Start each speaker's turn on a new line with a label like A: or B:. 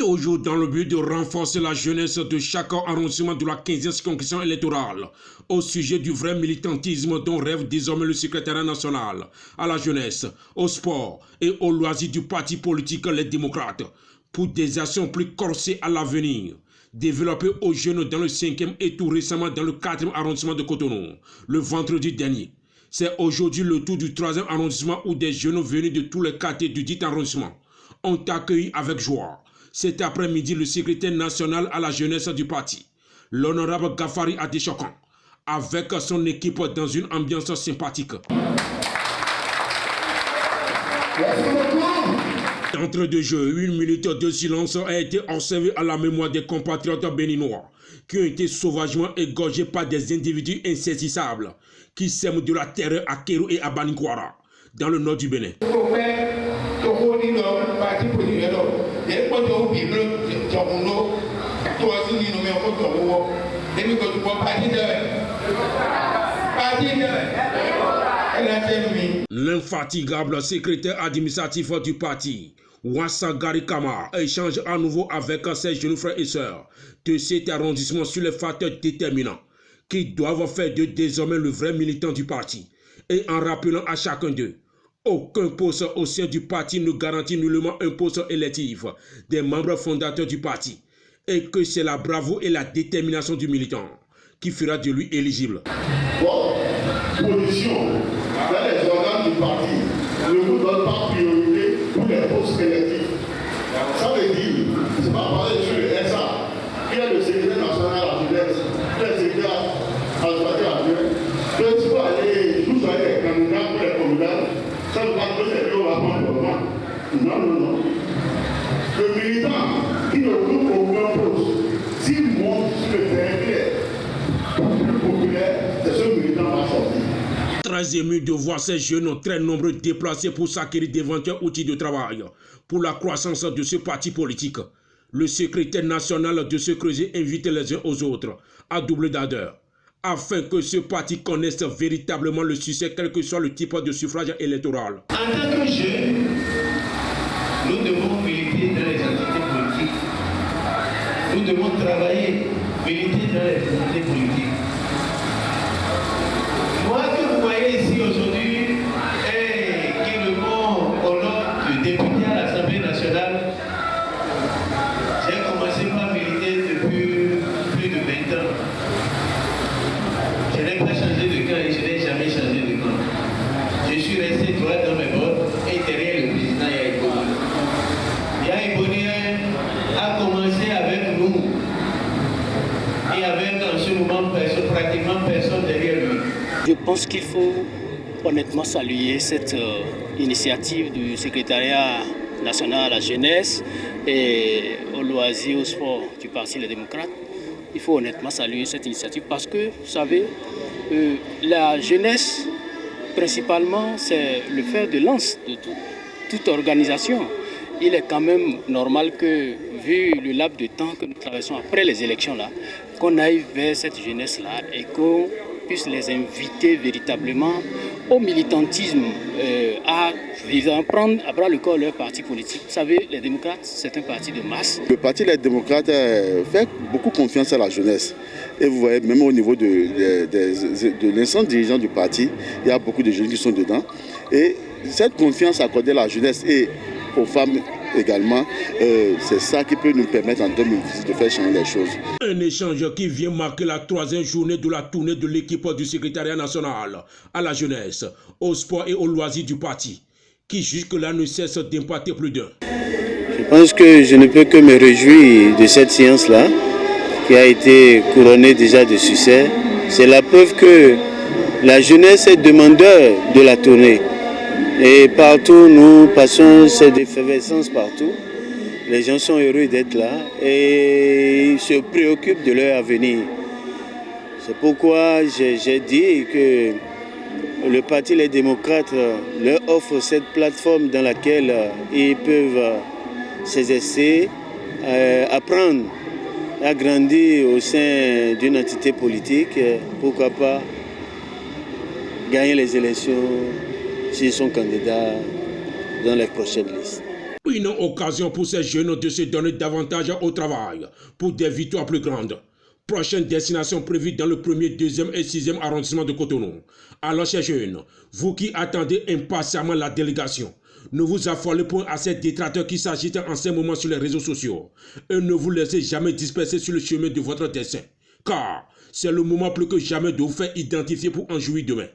A: Toujours dans le but de renforcer la jeunesse de chaque arrondissement de la 15e circonscription électorale, au sujet du vrai militantisme dont rêve désormais le secrétariat national à la jeunesse, au sport et aux loisirs du parti politique Les Démocrates, pour des actions plus corsées à l'avenir, développées aux jeunes dans le 5e et tout récemment dans le 4e arrondissement de Cotonou, le vendredi dernier. C'est aujourd'hui le tour du 3e arrondissement où des jeunes venus de tous les quartiers du dit arrondissement ont accueilli avec joie cet après-midi le secrétaire national à la jeunesse du parti, l'honorable Gafari Adeshokan, avec son équipe dans une ambiance sympathique. D'entrée de jeu, 1 minute de silence a été observée à la mémoire des compatriotes béninois qui ont été sauvagement égorgés par des individus insaisissables qui sèment de la terreur à Kéro et à Baninkwara, dans le nord du Bénin. L'infatigable secrétaire administratif du parti, Wassa Gari Kamara, échange à nouveau avec ses jeunes frères et sœurs de cet arrondissement sur les facteurs déterminants qui doivent faire de désormais le vrai militant du parti, et en rappelant à chacun d'eux: aucun poste au sein du parti ne garantit nullement un poste électif des membres fondateurs du parti, et que c'est la bravoure et la détermination du militant qui fera de lui éligible.
B: Votre position dans les organes du parti ne vous donne pas priorité pour les postes électifs. Ça veut dire, c'est pas parler sur le SA, qui est le secrétaire national à la jeunesse, qui est le secrétaire administratif à la jeunesse, que tu peux aller, vous soyez les candidats pour les communales, ça ne veut pas que c'est lui, on va prendre le moment. Non. Le militant qui ne trouve aucun poste, s'il monte sur le terrain plus populaire, c'est ce militant va sortir.
A: Très ému de voir ces jeunes très nombreux déplacés pour s'acquérir d'éventuels outils de travail pour la croissance de ce parti politique. Le secrétaire national de ce creuset invite les uns aux autres à doubler d'ardeur afin que ce parti connaisse véritablement le succès quel que soit le type de suffrage électoral.
C: En tant que jeunes, nous devons militer dans les entités politiques. Nous devons travailler, militer dans les entités politiques. Moi que vous voyez ici aujourd'hui, qui me montre au nom de député à l'Assemblée nationale, j'ai commencé par militer depuis plus de 20 ans. Je n'ai pas changé de camp et je n'ai jamais changé de camp. Je suis resté droit dans mes bottes et derrière le président Yaya Ibonien. Yaya Ibonien a commencé avec nous et avec en ce moment pratiquement personne derrière lui.
D: Je pense qu'il faut honnêtement saluer cette initiative du secrétariat national à la jeunesse et aux loisirs au sport du Parti Les Démocrates. Il faut honnêtement saluer cette initiative parce que, vous savez, la jeunesse, principalement, c'est le fer de lance de toute organisation. Il est quand même normal que, vu le laps de temps que nous traversons après les élections, là, qu'on aille vers cette jeunesse-là et qu'on puisse les inviter véritablement au militantisme, à prendre à bras le corps leur parti politique. Vous savez, les démocrates, c'est un parti de masse.
B: Le parti Les Démocrates fait beaucoup confiance à la jeunesse. Et vous voyez, même au niveau de l'ensemble dirigeant du parti, il y a beaucoup de jeunes qui sont dedans. Et cette confiance accordée à la jeunesse et aux femmes également, c'est ça qui peut nous permettre en 2010 de faire changer les choses.
A: Un échange qui vient marquer la 3e journée de la tournée de l'équipe du secrétariat national à la jeunesse, au sport et aux loisirs du parti, qui jusque-là ne cesse d'impacter plus d'un.
E: Je pense que je ne peux que me réjouir de cette séance-là, qui a été couronnée déjà de succès. C'est la preuve que la jeunesse est demandeur de la tournée. Et partout, nous passons cette effervescence partout. Les gens sont heureux d'être là et ils se préoccupent de leur avenir. C'est pourquoi j'ai dit que le Parti Les Démocrates leur offre cette plateforme dans laquelle ils peuvent s'exercer, apprendre à grandir au sein d'une entité politique, pourquoi pas gagner les élections s'ils sont candidats dans les prochaines listes.
A: Une occasion pour ces jeunes de se donner davantage au travail pour des victoires plus grandes. Prochaine destination prévue dans le 1er, 2e et 6e arrondissement de Cotonou. Alors, chers jeunes, vous qui attendez impatiemment la délégation, ne vous affolez point à ces détracteurs qui s'agitent en ces moments sur les réseaux sociaux et ne vous laissez jamais disperser sur le chemin de votre dessein, car c'est le moment plus que jamais de vous faire identifier pour en jouir demain.